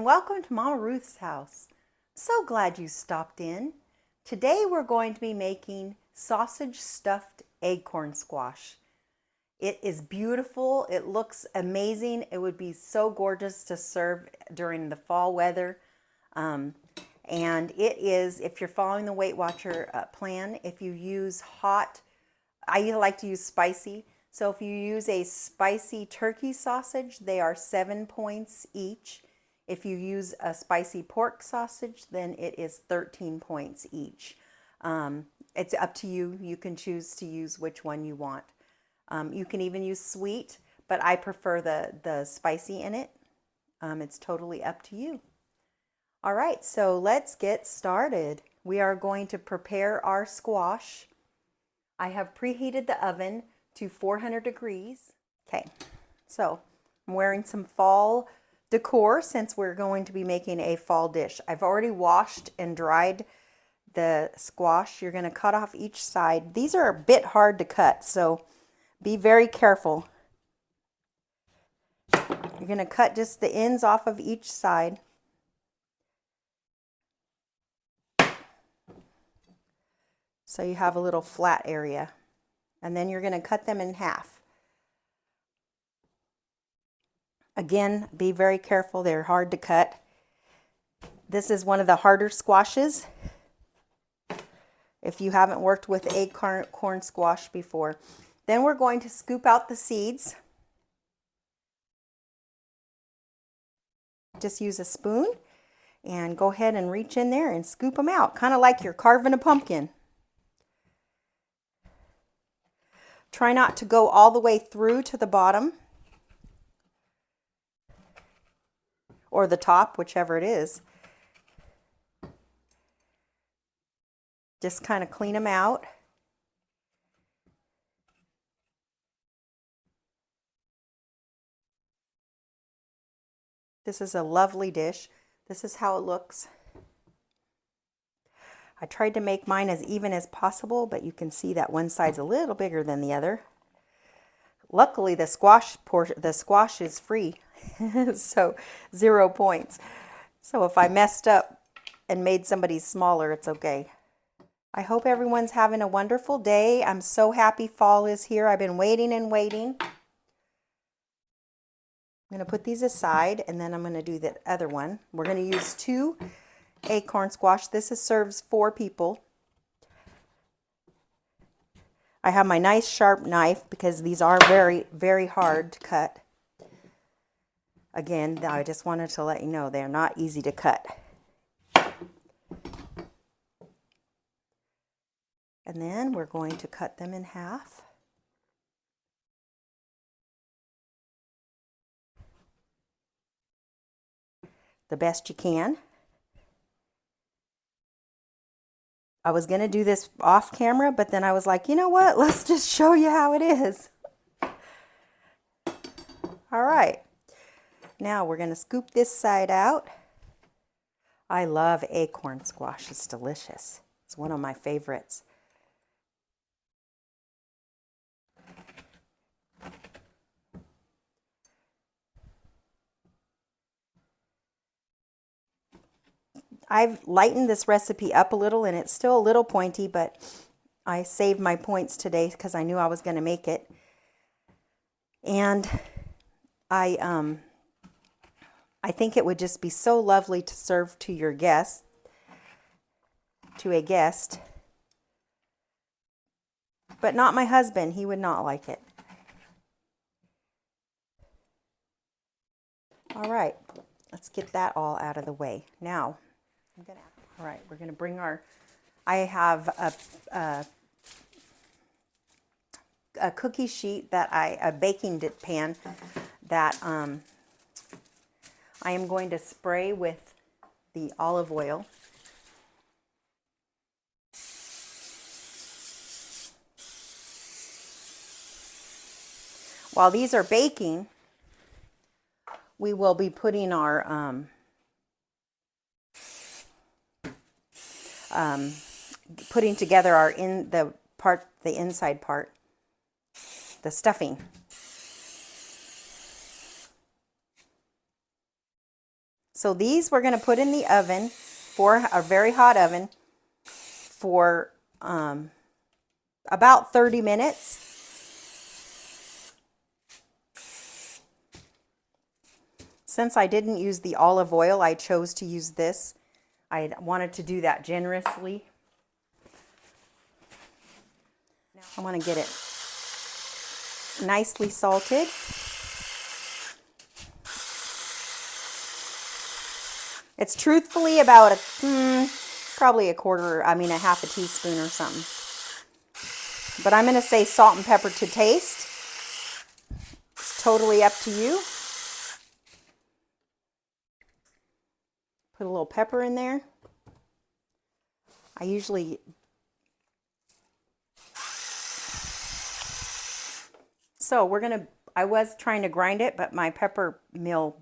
welcome to Mama Ruth's house. So glad you stopped in. Today we're going to be making sausage stuffed acorn squash. It is beautiful. It looks amazing. It would be so gorgeous to serve during the fall weather. And it is, if you're following the Weight Watcher plan, if you use hot, I like to use spicy. So if you use a spicy turkey sausage, they are 7 points each. If you use a spicy pork sausage, then it is 13 points each. It's up to you. You can choose to use which one you want. You can even use sweet, but I prefer the spicy in it. It's totally up to you. All right, so let's get started. We are going to prepare our squash. I have preheated the oven to 400 degrees. Okay, so I'm wearing some fall decor since we're going to be making a fall dish. I've already washed and dried the squash. You're going to cut off each side. These are a bit hard to cut, so be very careful. You're going to cut just the ends off of each side. So you have a little flat area. And then you're going to cut them in half. Again, be very careful. They're hard to cut. This is one of the harder squashes. If you haven't worked with acorn squash before. Then we're going to scoop out the seeds. Just use a spoon and go ahead and reach in there and scoop them out, kind of like you're carving a pumpkin. Try not to go all the way through to the bottom or the top, whichever it is. Just kind of clean them out. This is a lovely dish. This is how it looks. I tried to make mine as even as possible, but you can see that one side's a little bigger than the other. Luckily, the squash is free, so 0 points. So if I messed up and made somebody smaller, it's okay. I hope everyone's having a wonderful day. I'm so happy fall is here. I've been waiting and waiting. I'm going to put these aside, and then I'm going to do the other one. We're going to use 2 acorn squash. This serves 4 people. I have my nice sharp knife because these are very, very hard to cut. Again, I just wanted to let you know they're not easy to cut. And then we're going to cut them in half. The best you can. I was going to do this off camera, but then I was like, you know what? Let's just show you how it is. All right. Now we're going to scoop this side out. I love acorn squash. It's delicious. It's one of my favorites. I've lightened this recipe up a little, and it's still a little pointy, but I saved my points today because I knew I was going to make it. And I think it would just be so lovely to serve to your guests, to a guest. But not my husband. He would not like it. All right, let's get that all out of the way. Now, all right, we're going to bring our, I have a cookie sheet a baking pan that I am going to spray with the olive oil. While these are baking, we will be putting our putting together our the inside part, the stuffing. So these we're going to put in the oven, for a very hot oven, for about 30 minutes. Since I didn't use the olive oil, I chose to use this. I wanted to do that generously. I want to get it nicely salted. It's truthfully about probably a half a teaspoon or something. But I'm going to say salt and pepper to taste. It's totally up to you. Put a little pepper in there. I was trying to grind it, but my pepper mill,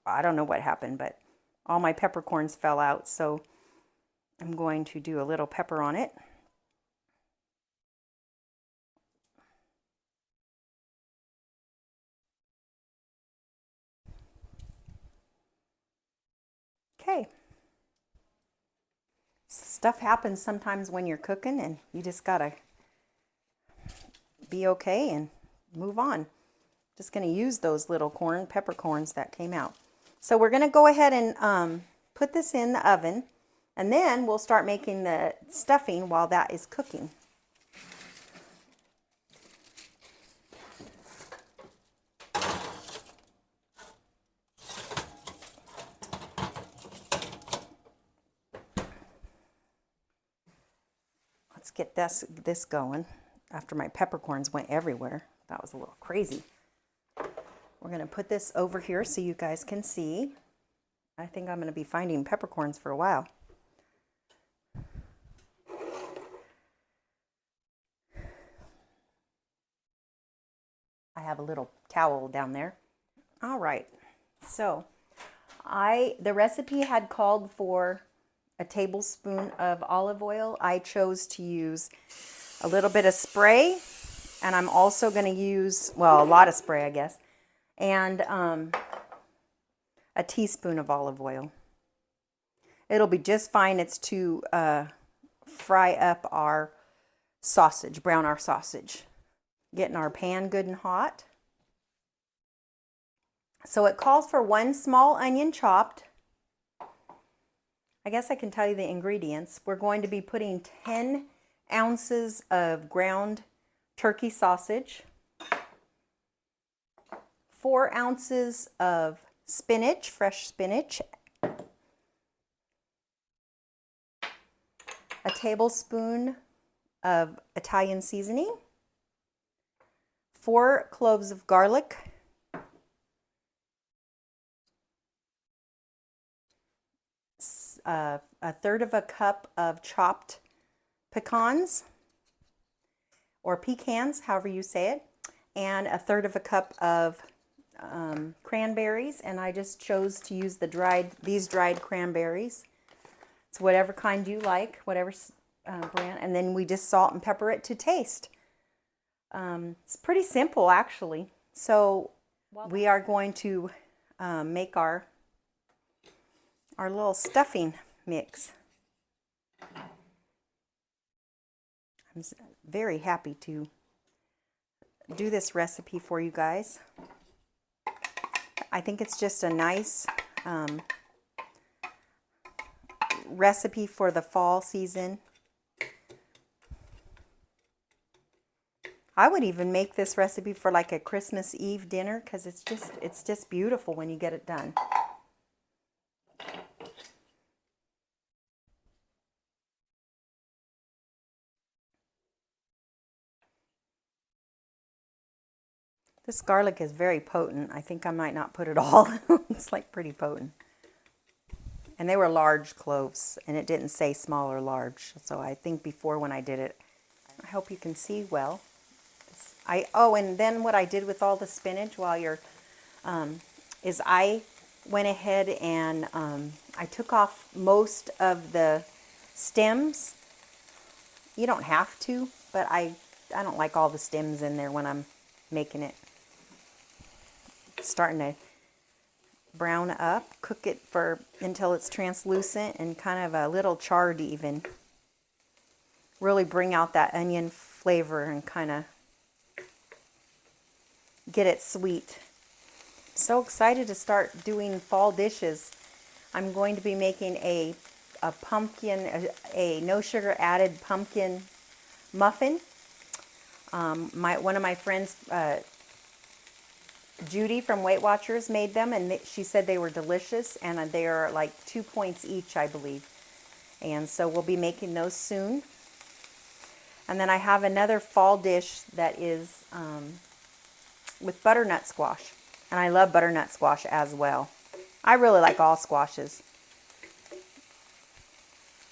I don't know what happened, but all my peppercorns fell out. So I'm going to do a little pepper on it. Okay. Stuff happens sometimes when you're cooking, and you just gotta be okay and move on. Just gonna use those little peppercorns that came out. So we're gonna go ahead and put this in the oven, and then we'll start making the stuffing while that is cooking. Let's get this going after my peppercorns went everywhere. That was a little crazy. We're going to put this over here so you guys can see. I think I'm going to be finding peppercorns for a while. I have a little towel down there. All right. So the recipe had called for a tablespoon of olive oil. I chose to use a little bit of spray, and I'm also going to use, well, a lot of spray, I guess, and a teaspoon of olive oil. It'll be just fine. It's to fry up our sausage, brown our sausage. Getting our pan good and hot. So it calls for 1 small onion chopped. I guess I can tell you the ingredients. We're going to be putting 10 ounces of ground turkey sausage, 4 ounces of spinach, fresh spinach, a tablespoon of Italian seasoning, 4 cloves of garlic, a 1/3 of a cup of chopped pecans, or pecans, however you say it, and a 1/3 of a cup of cranberries, and I just chose to use these dried cranberries. It's whatever kind you like, whatever brand, and then we just salt and pepper it to taste. It's pretty simple, actually. So we are going to make our little stuffing mix. I'm very happy to do this recipe for you guys. I think it's just a nice recipe for the fall season. I would even make this recipe for like a Christmas Eve dinner, because it's just beautiful when you get it done. This garlic is very potent. I think I might not put it all. It's like pretty potent. And they were large cloves, and it didn't say small or large. So I think before when I did it, I hope you can see well. And then what I did with all the spinach while you're, is I went ahead and I took off most of the stems. You don't have to, but I don't like all the stems in there when I'm making it. It's starting to brown up. Cook it until it's translucent and kind of a little charred even. Really bring out that onion flavor and kind of get it sweet. So excited to start doing fall dishes. I'm going to be making a pumpkin, a no sugar added pumpkin muffin. One of my friends, Judy from Weight Watchers, made them, and she said they were delicious, and they are like 2 points each, I believe. And so we'll be making those soon. And then I have another fall dish that is with butternut squash. And I love butternut squash as well. I really like all squashes.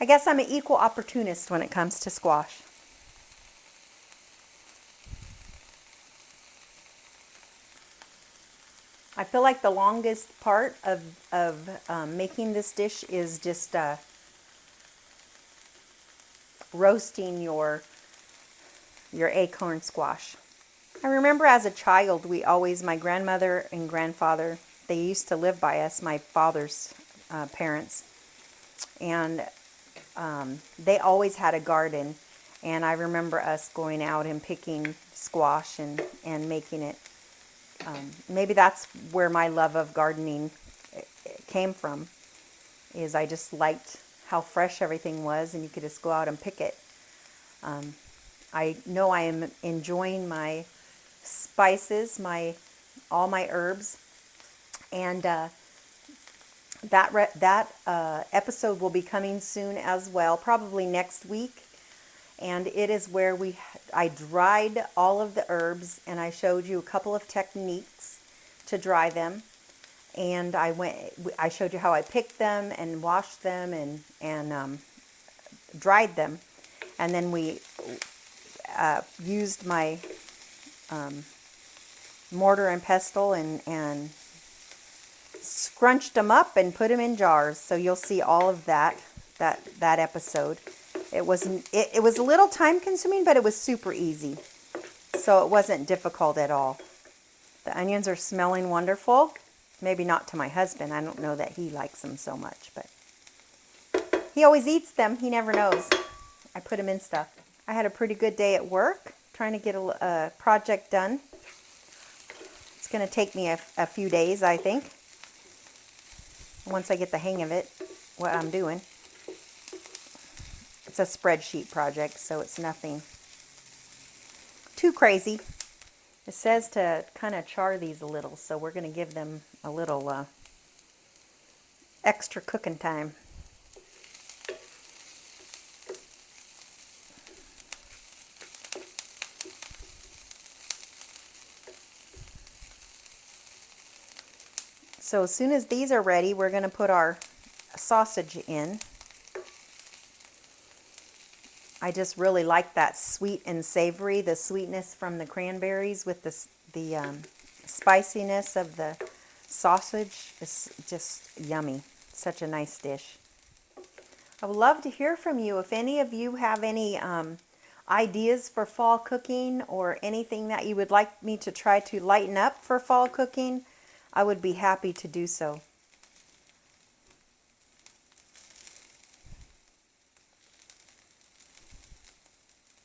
I guess I'm an equal opportunist when it comes to squash. I feel like the longest part of making this dish is just roasting your acorn squash. I remember as a child, my grandmother and grandfather, they used to live by us, my father's parents, and they always had a garden, and I remember us going out and picking squash and making it. Maybe that's where my love of gardening came from, is I just liked how fresh everything was, and you could just go out and pick it. I know I am enjoying my spices, all my herbs, and that episode will be coming soon as well, probably next week. And it is where I dried all of the herbs, and I showed you a couple of techniques to dry them. And I showed you how I picked them and washed them and dried them. And then we used my mortar and pestle and scrunched them up and put them in jars. So you'll see all of that episode. It was a little time consuming, but it was super easy. So it wasn't difficult at all. The onions are smelling wonderful. Maybe not to my husband. I don't know that he likes them so much, but he always eats them. He never knows. I put them in stuff. I had a pretty good day at work trying to get a project done. It's going to take me a few days, I think, once I get the hang of it, what I'm doing. It's a spreadsheet project, so it's nothing too crazy. It says to kind of char these a little, so we're going to give them a little extra cooking time. So as soon as these are ready, we're going to put our sausage in. I just really like that sweet and savory, the sweetness from the cranberries with the spiciness of the sausage. Is just yummy. Such a nice dish. I would love to hear from you. If any of you have any ideas for fall cooking or anything that you would like me to try to lighten up for fall cooking, I would be happy to do so.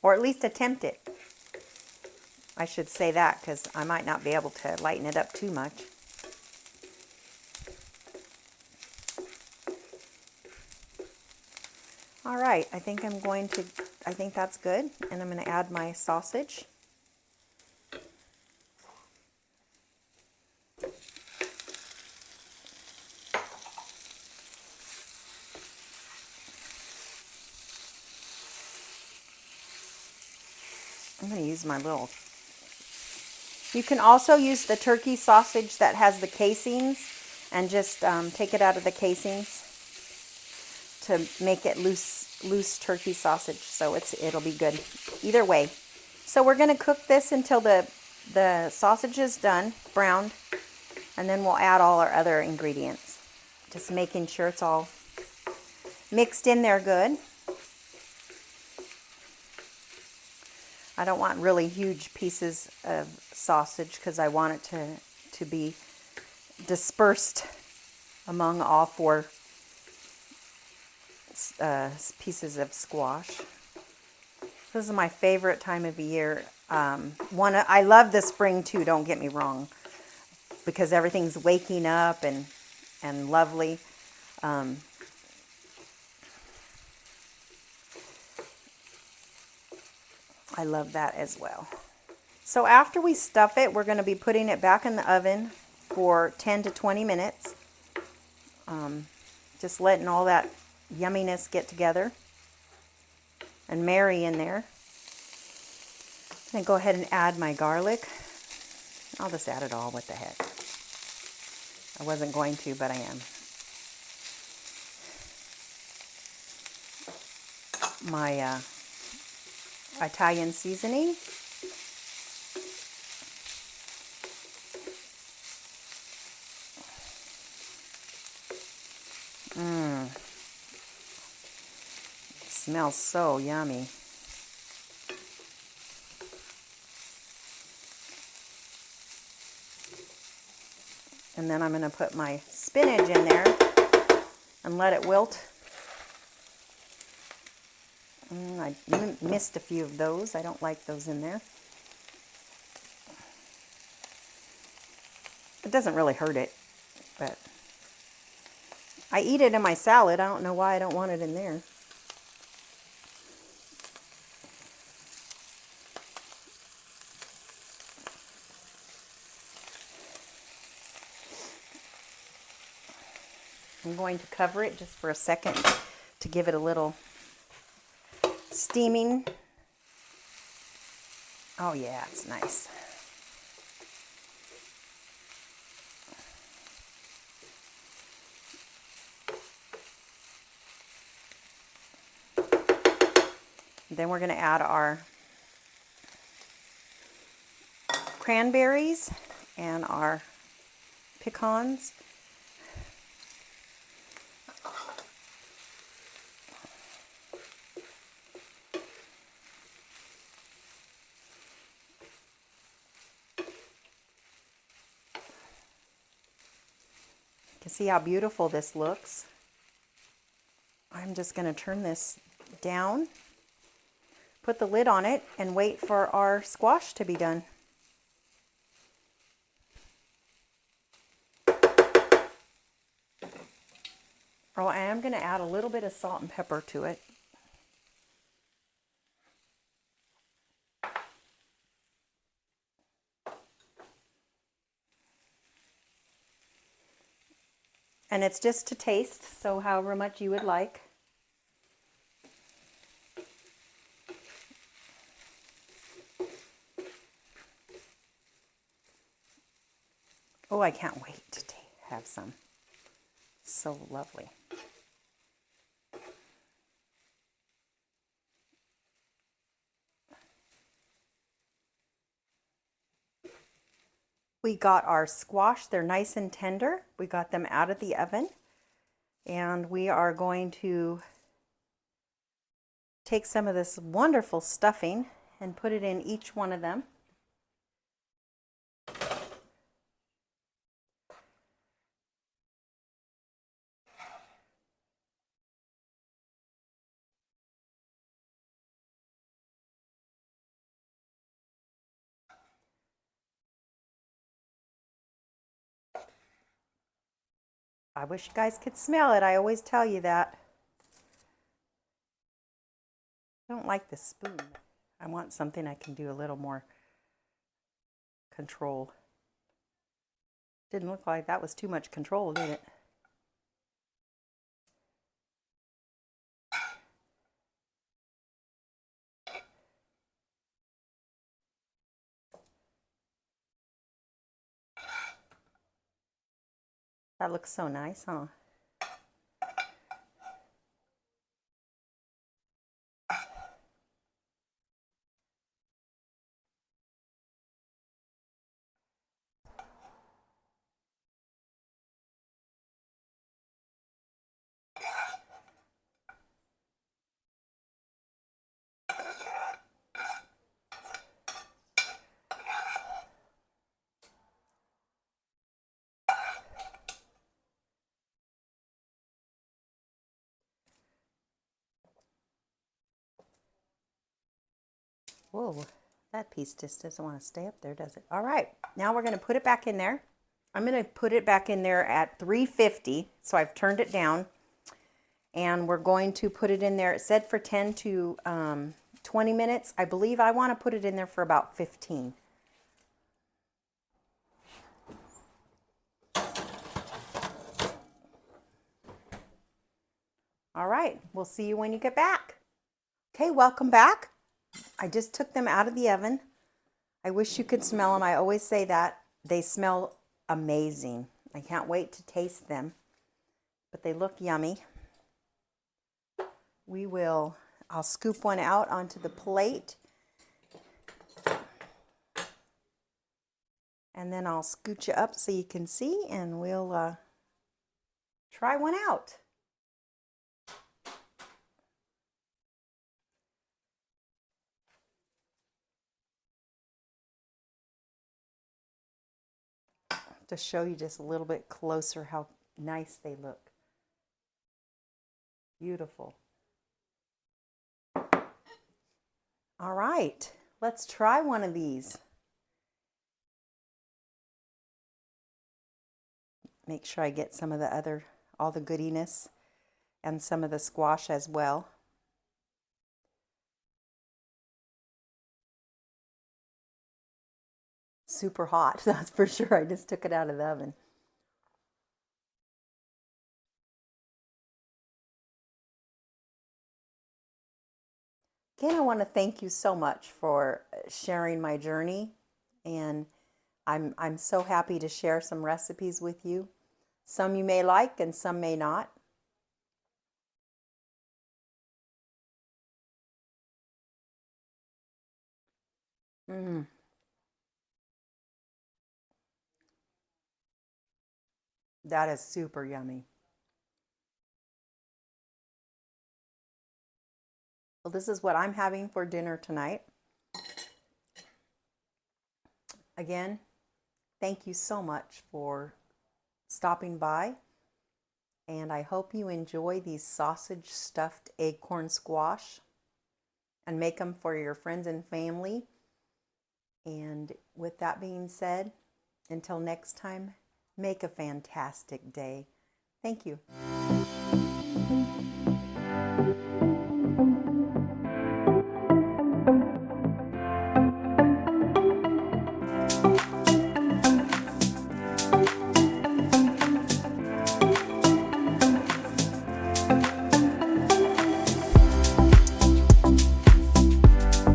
Or at least attempt it. I should say that because I might not be able to lighten it up too much. All right, I think that's good. And I'm going to add my sausage. I'm going to use my little... You can also use the turkey sausage that has the casings and just take it out of the casings to make it loose turkey sausage. So it'll be good either way. So we're going to cook this until the sausage is done, browned, and then we'll add all our other ingredients. Just making sure it's all mixed in there good. I don't want really huge pieces of sausage because I want it to be dispersed among all four pieces of squash. This is my favorite time of the year. I love the spring too, don't get me wrong, because everything's waking up and lovely. I love that as well. So after we stuff it, we're going to be putting it back in the oven for 10 to 20 minutes. Just letting all that yumminess get together and marry in there. And go ahead and add my garlic. I'll just add it all, what the heck. I wasn't going to, but I am. My Italian seasoning. It smells so yummy. And then I'm going to put my spinach in there and let it wilt. I missed a few of those. I don't like those in there. It doesn't really hurt it, but I eat it in my salad. I don't know why I don't want it in there. I'm going to cover it just for a second to give it a little steaming. Oh yeah, it's nice. Then we're going to add our cranberries and our pecans. You can see how beautiful this looks. I'm just going to turn this down, put the lid on it, and wait for our squash to be done. Oh, I am going to add a little bit of salt and pepper to it. And it's just to taste, so however much you would like. Oh, I can't wait to have some. So lovely. We got our squash. They're nice and tender. We got them out of the oven. And we are going to take some of this wonderful stuffing and put it in each one of them. I wish you guys could smell it. I always tell you that. I don't like this spoon. I want something I can do a little more control. Didn't look like that was too much control, did it? That looks so nice, huh? Whoa, that piece just doesn't want to stay up there, does it? All right, now we're going to put it back in there. I'm going to put it back in there at 350, so I've turned it down. And we're going to put it in there. It said for 10 to 20 minutes. I believe I want to put it in there for about 15. All right, we'll see you when you get back. Okay, welcome back. I just took them out of the oven. I wish you could smell them. I always say that. They smell amazing. I can't wait to taste them, but they look yummy. I'll scoop one out onto the plate, and then I'll scooch you up so you can see, and we'll try one out. To show you just a little bit closer how nice they look. Beautiful. All right, let's try one of these. Make sure I get some of all the goodiness and some of the squash as well. Super hot, that's for sure. I just took it out of the oven. Again, I want to thank you so much for sharing my journey, and I'm so happy to share some recipes with you. Some you may like and some may not. That is super yummy. Well, this is what I'm having for dinner tonight. Again, thank you so much for stopping by, and I hope you enjoy these sausage stuffed acorn squash and make them for your friends and family. And with that being said, until next time, make a fantastic day. Thank you.